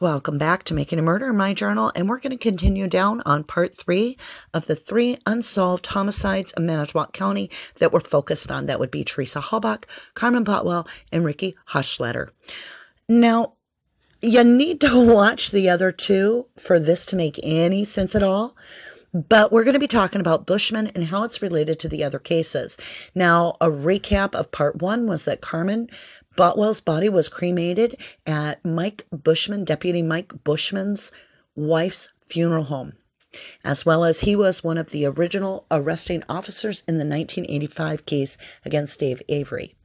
Welcome back to Making a Murder in My Journal, and we're going to continue down on part 3 of the 3 unsolved homicides in Manitowoc County that we're focused on. That would be Teresa Halbach, Carmen Botwell, and Ricky Hochstetter. Now, you need to watch the other two for this to make any sense at all. But we're going to be talking about Bushman and how it's related to the other cases. Now, a recap of part 1 was that Carmen Botwell's body was cremated at Deputy Mike Bushman's wife's funeral home, as well as he was one of the original arresting officers in the 1985 case against Dave Avery,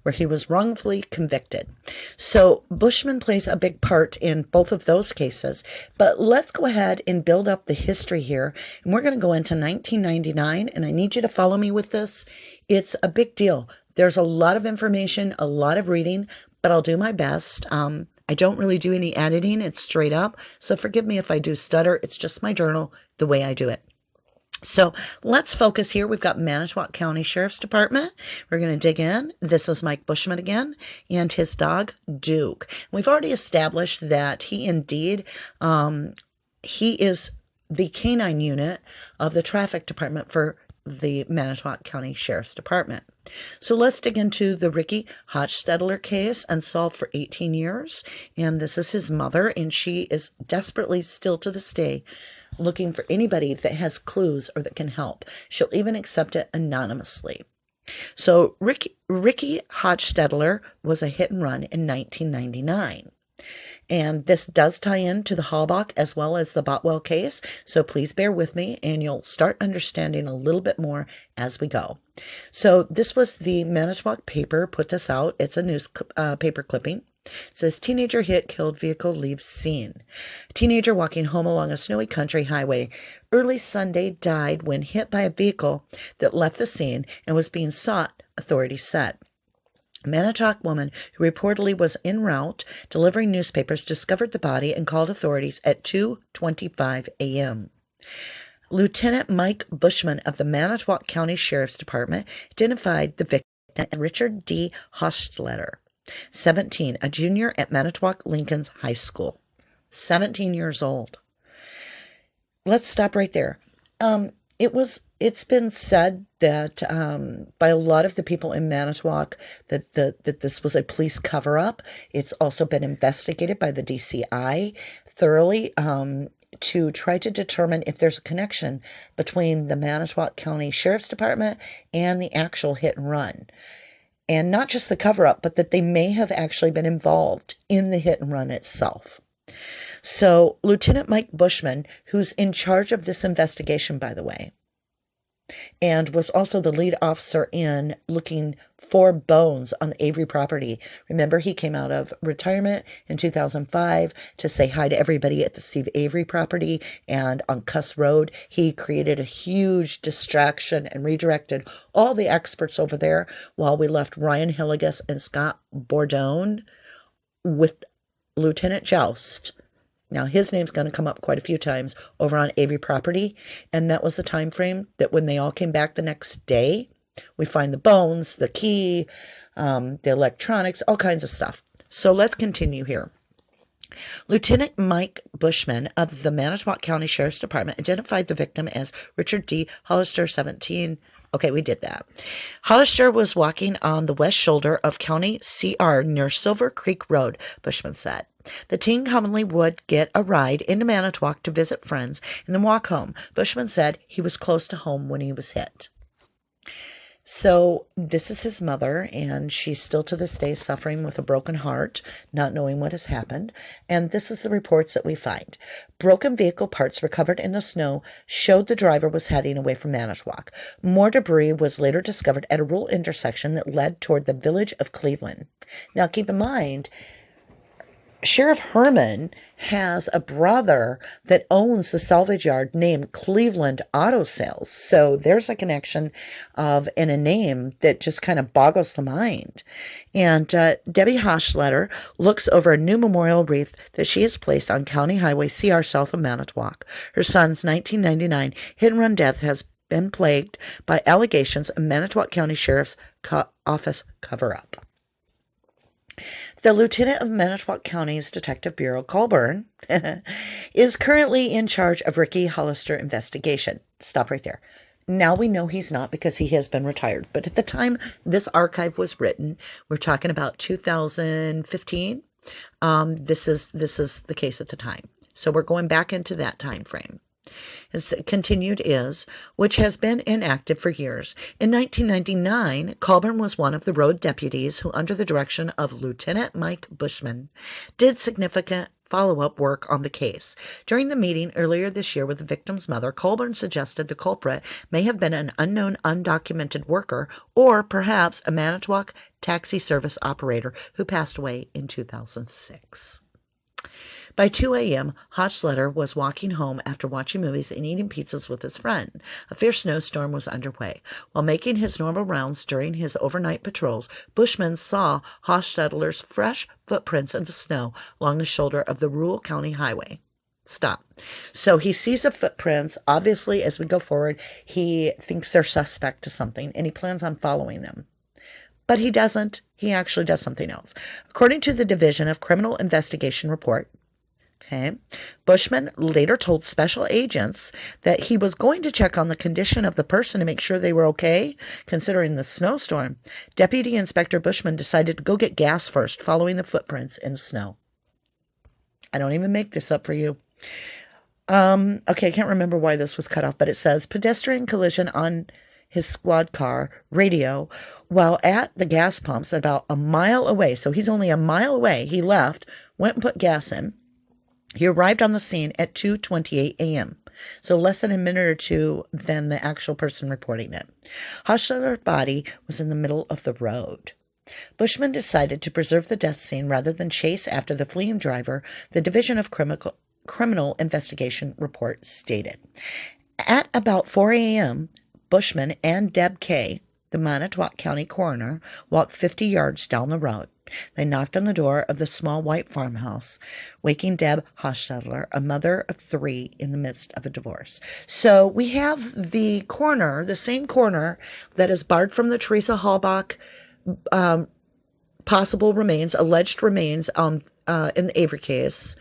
where he was wrongfully convicted. So Bushman plays a big part in both of those cases. But let's go ahead and build up the history here. And we're going to go into 1999, and I need you to follow me with this. It's a big deal. There's a lot of information, a lot of reading, but I'll do my best. I don't really do any editing. It's straight up. So forgive me if I do stutter. It's just my journal, the way I do it. So let's focus here. We've got Manitowoc County Sheriff's Department. We're going to dig in. This is Mike Bushman again and his dog, Duke. We've already established that he indeed, he is the canine unit of the traffic department for the Manitowoc County Sheriff's Department. So let's dig into the Ricky Hochstetter case, unsolved for 18 years. And this is his mother, and she is desperately, still to this day, looking for anybody that has clues or that can help. She'll even accept it anonymously. So Ricky Hochstetter was a hit and run in 1999. And this does tie into the Halbach as well as the Botwell case. So please bear with me and you'll start understanding a little bit more as we go. So this was the Manitowoc paper put this out. It's a news paper clipping. It says, teenager hit, killed, vehicle leaves scene. Teenager walking home along a snowy country highway early Sunday died when hit by a vehicle that left the scene and was being sought, authorities said. A Manitowoc woman who reportedly was en route delivering newspapers discovered the body and called authorities at 2:25 a.m. Lieutenant Mike Bushman of the Manitowoc County Sheriff's Department identified the victim as Richard D. Hochstetter, 17, a junior at Manitowoc Lincoln's High School. 17 years old. Let's stop right there. It's been said that by a lot of the people in Manitowoc that this was a police cover-up. It's also been investigated by the DCI thoroughly to try to determine if there's a connection between the Manitowoc County Sheriff's Department and the actual hit and run. And not just the cover-up, but that they may have actually been involved in the hit and run itself. So Lieutenant Mike Bushman, who's in charge of this investigation, by the way, and was also the lead officer in looking for bones on the Avery property. Remember, he came out of retirement in 2005 to say hi to everybody at the Steve Avery property, and on Cuss Road, he created a huge distraction and redirected all the experts over there while we left Ryan Hilligus and Scott Bordone with Lieutenant Joust. Now, his name's going to come up quite a few times over on Avery property, and that was the time frame that when they all came back the next day, we find the bones, the key, the electronics, all kinds of stuff. So let's continue here. Lieutenant Mike Bushman of the Manitowoc County Sheriff's Department identified the victim as Richard D. Hochstetter, 17. Okay, we did that. Hochstetter was walking on the west shoulder of County CR near Silver Creek Road, Bushman said. The teen commonly would get a ride into Manitowoc to visit friends and then walk home. Bushman said he was close to home when he was hit. So this is his mother, and she's still to this day suffering with a broken heart, not knowing what has happened. And this is the reports that we find. Broken vehicle parts recovered in the snow showed the driver was heading away from Manitowoc. More debris was later discovered at a rural intersection that led toward the village of Cleveland. Now keep in mind, Sheriff Herman has a brother that owns the salvage yard named Cleveland Auto Sales. So there's a connection in a name that just kind of boggles the mind. And Debbie Hochstetter looks over a new memorial wreath that she has placed on County Highway CR south of Manitowoc. Her son's 1999 hit-and-run death has been plagued by allegations of Manitowoc County Sheriff's Office cover-up. The lieutenant of Manitowoc County's Detective Bureau, Colburn, is currently in charge of Ricky Hollister investigation. Stop right there. Now we know he's not because he has been retired. But at the time this archive was written, we're talking about 2015. This is the case at the time. So we're going back into that time frame. As continued is, which has been inactive for years. In 1999, Colburn was one of the road deputies who, under the direction of Lieutenant Mike Bushman, did significant follow-up work on the case. During the meeting earlier this year with the victim's mother, Colburn suggested the culprit may have been an unknown, undocumented worker or perhaps a Manitowoc taxi service operator who passed away in 2006. By 2 a.m., Hochstetter was walking home after watching movies and eating pizzas with his friend. A fierce snowstorm was underway. While making his normal rounds during his overnight patrols, Bushman saw Hochstetter's fresh footprints in the snow along the shoulder of the rural county highway. Stop. So he sees the footprints. Obviously, as we go forward, he thinks they're suspect to something, and he plans on following them. But he doesn't. He actually does something else. According to the Division of Criminal Investigation report, Bushman later told special agents that he was going to check on the condition of the person to make sure they were okay, considering the snowstorm. Deputy Inspector Bushman decided to go get gas first, following the footprints in the snow. I don't even make this up for you. Okay, I can't remember why this was cut off, but it says pedestrian collision on his squad car radio while at the gas pumps about a mile away. So he's only a mile away. He left, went and put gas in. He arrived on the scene at 2:28 a.m., so less than a minute or two than the actual person reporting it. Hochstetter's body was in the middle of the road. Bushman decided to preserve the death scene rather than chase after the fleeing driver, the Division of Criminal Investigation report stated. At about 4 a.m., Bushman and Deb Kay, the Manitowoc County coroner, walked 50 yards down the road. They knocked on the door of the small white farmhouse, waking Deb Hochstetter, a mother of 3 in the midst of a divorce. So we have the coroner, the same coroner that is barred from the Teresa Halbach possible remains, alleged remains in the Avery case,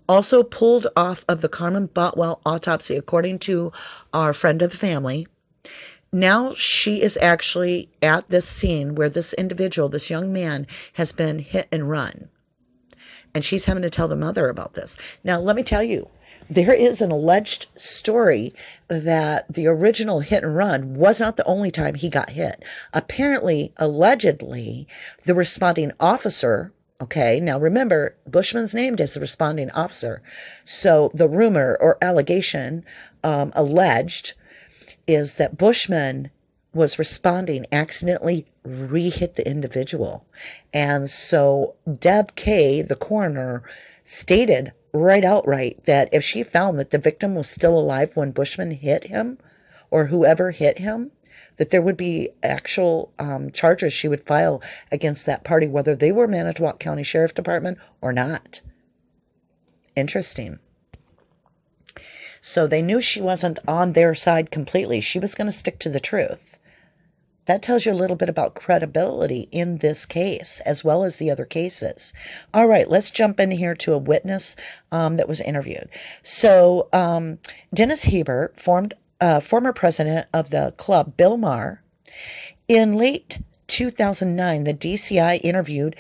also pulled off of the Carmen Botwell autopsy, according to our friend of the family. Now she is actually at this scene where this individual, this young man, has been hit and run. And she's having to tell the mother about this. Now, let me tell you, there is an alleged story that the original hit and run was not the only time he got hit. Apparently, allegedly, the responding officer, okay, now remember, Bushman's named as the responding officer. So the rumor or allegation alleged is that Bushman was responding, accidentally re-hit the individual. And so Deb Kay, the coroner, stated right outright that if she found that the victim was still alive when Bushman hit him, or whoever hit him, that there would be actual charges she would file against that party, whether they were Manitowoc County Sheriff Department or not. Interesting. So they knew she wasn't on their side completely. She was going to stick to the truth. That tells you a little bit about credibility in this case, as well as the other cases. All right, let's jump in here to a witness that was interviewed. So Dennis Hebert, former president of the club Bill Maher, in late 2009, the DCI interviewed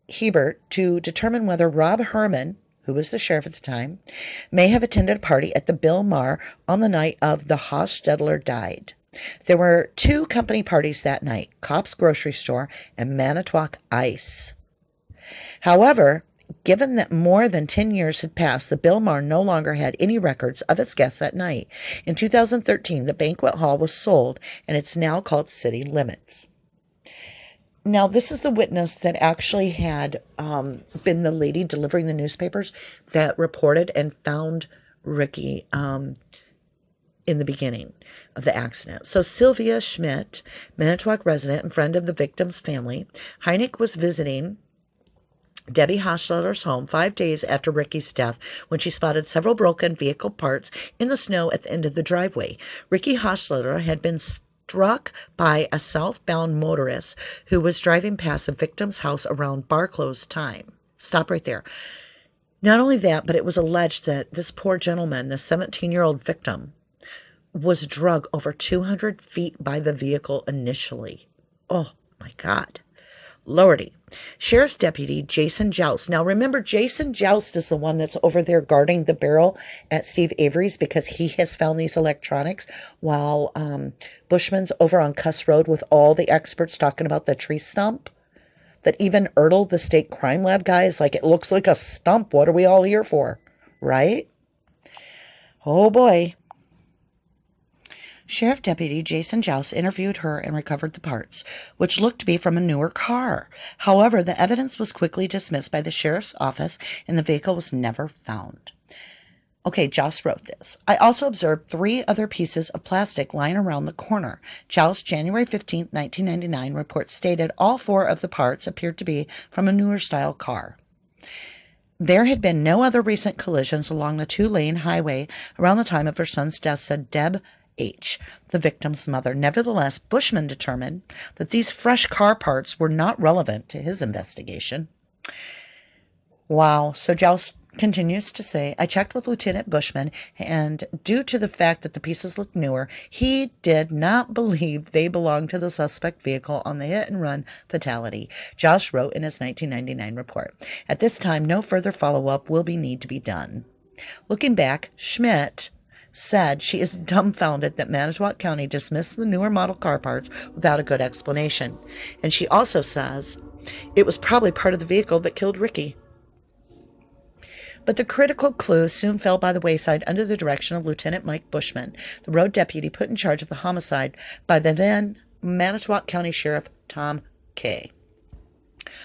Hebert to determine whether Rob Herman, who was the sheriff at the time, may have attended a party at the Bill Maher on the night of the Hochstetler died. There were 2 company parties that night, Cops Grocery Store and Manitowoc Ice. However, given that more than 10 years had passed, the Bill Maher no longer had any records of its guests that night. In 2013, the banquet hall was sold, and it's now called City Limits. Now, this is the witness that actually had been the lady delivering the newspapers that reported and found Ricky in the beginning of the accident. So Sylvia Schmidt, Manitowoc resident and friend of the victim's family, Heineck was visiting Debbie Hochstetter's home 5 days after Ricky's death when she spotted several broken vehicle parts in the snow at the end of the driveway. Ricky Hochstetter had been struck by a southbound motorist who was driving past the victim's house around bar close time. Stop right there. Not only that, but it was alleged that this poor gentleman, the 17-year-old victim, was drugged over 200 feet by the vehicle initially. Oh, my God. Lordy. Sheriff's Deputy Jason Joust. Now, remember, Jason Joust is the one that's over there guarding the barrel at Steve Avery's because he has found these electronics while Bushman's over on Cuss Road with all the experts talking about the tree stump. That even Ertl, the state crime lab guy, is like, it looks like a stump. What are we all here for? Right? Oh, boy. Sheriff Deputy Jason Joust interviewed her and recovered the parts, which looked to be from a newer car. However, the evidence was quickly dismissed by the sheriff's office and the vehicle was never found. Okay, Joust wrote this. I also observed 3 other pieces of plastic lying around the corner. Joust, January 15, 1999, report stated all 4 of the parts appeared to be from a newer style car. There had been no other recent collisions along the 2-lane highway around the time of her son's death, said Deb H., the victim's mother. Nevertheless, Bushman determined that these fresh car parts were not relevant to his investigation. Wow. So Joust continues to say, I checked with Lieutenant Bushman, and due to the fact that the pieces looked newer, he did not believe they belonged to the suspect vehicle on the hit-and-run fatality, Joust wrote in his 1999 report. At this time, no further follow-up will need to be done. Looking back, Schmidt said she is dumbfounded that Manitowoc County dismissed the newer model car parts without a good explanation. And she also says it was probably part of the vehicle that killed Ricky. But the critical clue soon fell by the wayside under the direction of Lieutenant Mike Bushman, the road deputy put in charge of the homicide by the then Manitowoc County Sheriff Tom Kay.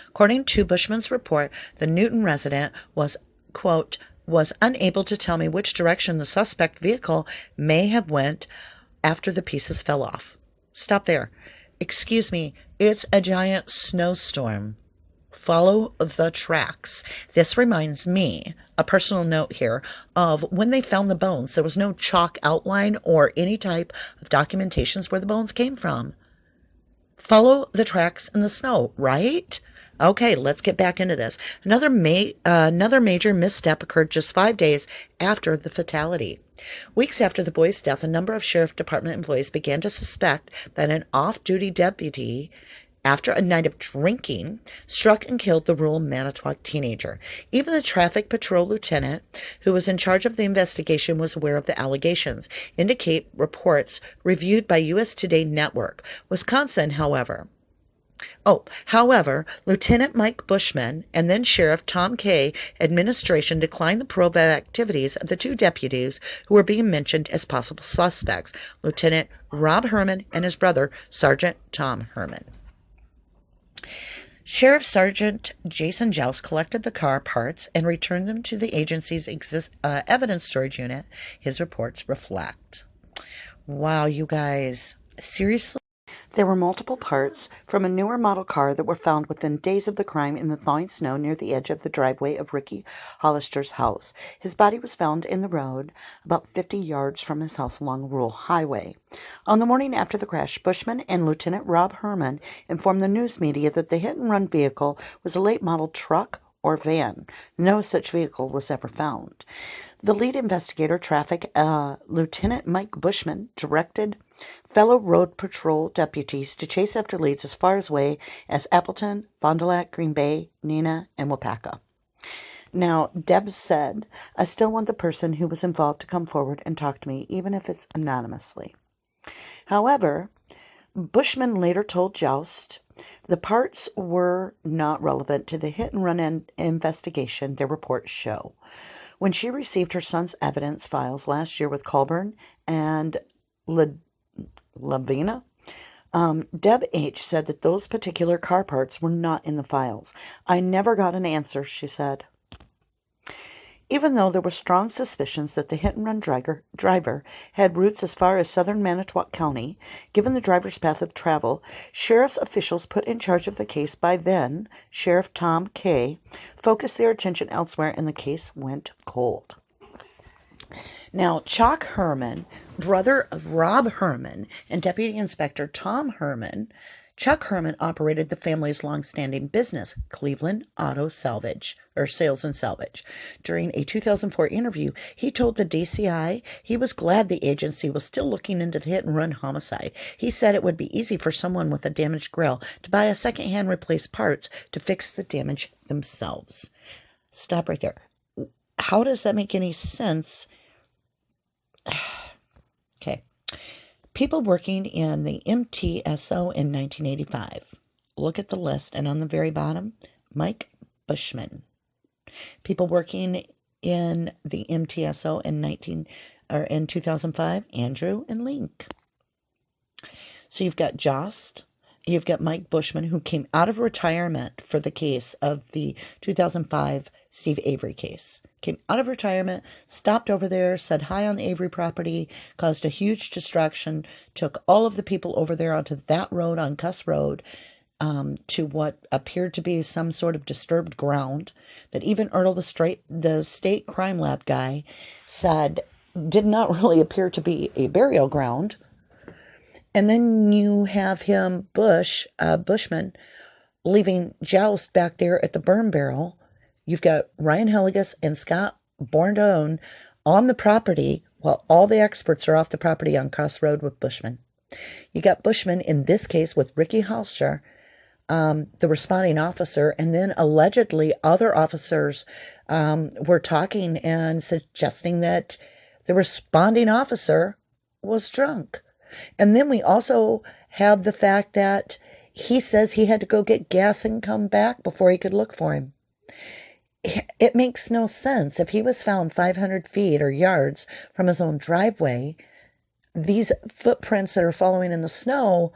According to Bushman's report, the Newton resident was, quote, was unable to tell me which direction the suspect vehicle may have went after the pieces fell off. Stop there. Excuse me, it's a giant snowstorm. Follow the tracks. This reminds me, a personal note here, of when they found the bones. There was no chalk outline or any type of documentations where the bones came from. Follow the tracks in the snow, right? Okay, let's get back into this. Another major misstep occurred just 5 days after the fatality. Weeks after the boy's death, a number of sheriff department employees began to suspect that an off-duty deputy, after a night of drinking, struck and killed the rural Manitowoc teenager. Even the traffic patrol lieutenant, who was in charge of the investigation, was aware of the allegations, indicate reports reviewed by U.S. Today Network. Wisconsin, however, Lieutenant Mike Bushman and then Sheriff Tom Kay administration declined the probe activities of the 2 deputies who were being mentioned as possible suspects, Lieutenant Rob Herman and his brother, Sergeant Tom Herman. Sheriff Sergeant Jason Joust collected the car parts and returned them to the agency's evidence storage unit, his reports reflect. Wow, you guys. Seriously? There were multiple parts from a newer model car that were found within days of the crime in the thawing snow near the edge of the driveway of Ricky Hollister's house. His body was found in the road about 50 yards from his house along a rural highway. On the morning after the crash, Bushman and Lieutenant Rob Herman informed the news media that the hit-and-run vehicle was a late-model truck or van. No such vehicle was ever found. The lead investigator, traffic Lieutenant Mike Bushman, directed fellow road patrol deputies to chase after leads as far away as Appleton, Fond du Lac, Green Bay, Neenah, and Wapaka. Now, Deb said, I still want the person who was involved to come forward and talk to me, even if it's anonymously. However, Bushman later told Joust the parts were not relevant to the hit-and-run investigation their reports show. When she received her son's evidence files last year with Colburn and Lavina, Deb H. said that those particular car parts were not in the files. I never got an answer, she said. Even though there were strong suspicions that the hit-and-run driver had roots as far as southern Manitowoc County, given the driver's path of travel, sheriff's officials put in charge of the case by then Sheriff Tom Kay focused their attention elsewhere and the case went cold. Now, Chuck Herman, brother of Rob Herman and Deputy Inspector Tom Herman, Chuck Herman operated the family's long-standing business, Cleveland Auto Salvage, or Sales and Salvage. During a 2004 interview, he told the DCI he was glad the agency was still looking into the hit-and-run homicide. He said it would be easy for someone with a damaged grill to buy a second-hand replaced parts to fix the damage themselves. Stop right there. How does that make any sense? Okay. People working in the MTSO in 1985. Look at the list, and on the very bottom, Mike Bushman. People working in the MTSO in 2005, Andrew and Link. So you've got Jost, you've got Mike Bushman, who came out of retirement for the case of the 2005 Steve Avery case. Came out of retirement, stopped over there, said hi on the Avery property, caused a huge distraction, took all of the people over there onto that road on Cuss Road to what appeared to be some sort of disturbed ground that even Ertl, the state crime lab guy, said did not really appear to be a burial ground. And then you have him, Bushman, leaving Joust back there at the burn barrel. You've got Ryan Heligas and Scott Bordone on the property while all the experts are off the property on Cuss Road with Bushman. You got Bushman in this case with Ricky Halscher, the responding officer, and then allegedly other officers were talking and suggesting that the responding officer was drunk. And then we also have the fact that he says he had to go get gas and come back before he could look for him. It makes no sense. If he was found 500 feet or yards from his own driveway, these footprints that are following in the snow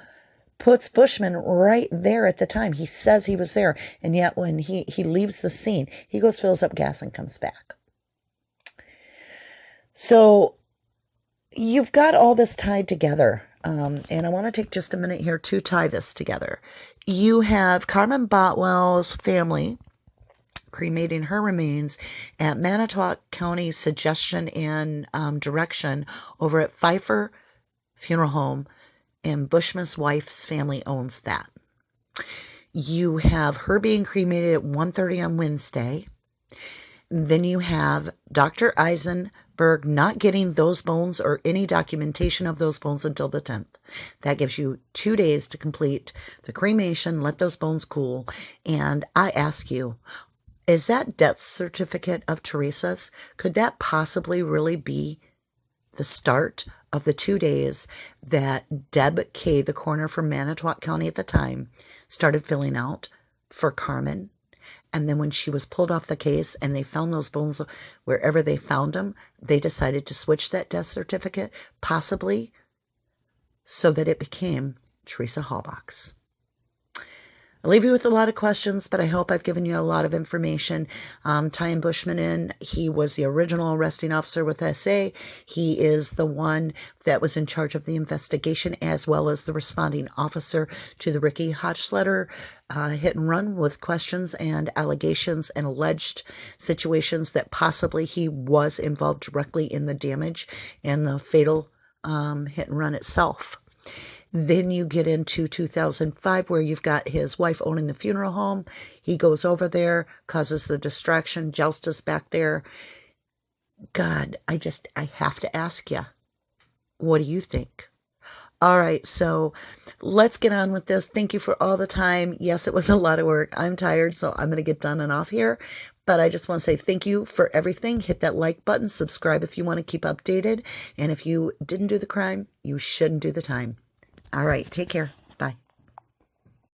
puts Bushman right there at the time. He says he was there, and yet when he leaves the scene, he goes, fills up gas, and comes back. So you've got all this tied together, and I want to take just a minute here to tie this together. You have Carmen Botwell's family cremating her remains at Manitowoc County's suggestion and direction over at Pfeiffer Funeral Home, and Bushman's wife's family owns that. You have her being cremated at 1:30 on Wednesday. Then you have Dr. Eisenberg not getting those bones or any documentation of those bones until the 10th. That gives you 2 days to complete the cremation, let those bones cool. And I ask you, is that death certificate of Teresa's, could that possibly really be the start of the 2 days that Deb Kay, the coroner from Manitowoc County at the time, started filling out for Carmen? And then when she was pulled off the case and they found those bones wherever they found them, they decided to switch that death certificate, possibly so that it became Teresa Halbach's. I leave you with a lot of questions, but I hope I've given you a lot of information. Tying Bushman in, he was the original arresting officer with SA. He is the one that was in charge of the investigation, as well as the responding officer to the Ricky Hochsletter hit and run, with questions and allegations and alleged situations that possibly he was involved directly in the damage and the fatal hit and run itself. Then you get into 2005, where you've got his wife owning the funeral home. He goes over there, causes the distraction. Joust is back there. God, I have to ask you, what do you think? All right, so let's get on with this. Thank you for all the time. Yes, it was a lot of work. I'm tired, so I'm going to get done and off here. But I just want to say thank you for everything. Hit that like button. Subscribe if you want to keep updated. And if you didn't do the crime, you shouldn't do the time. All right, take care.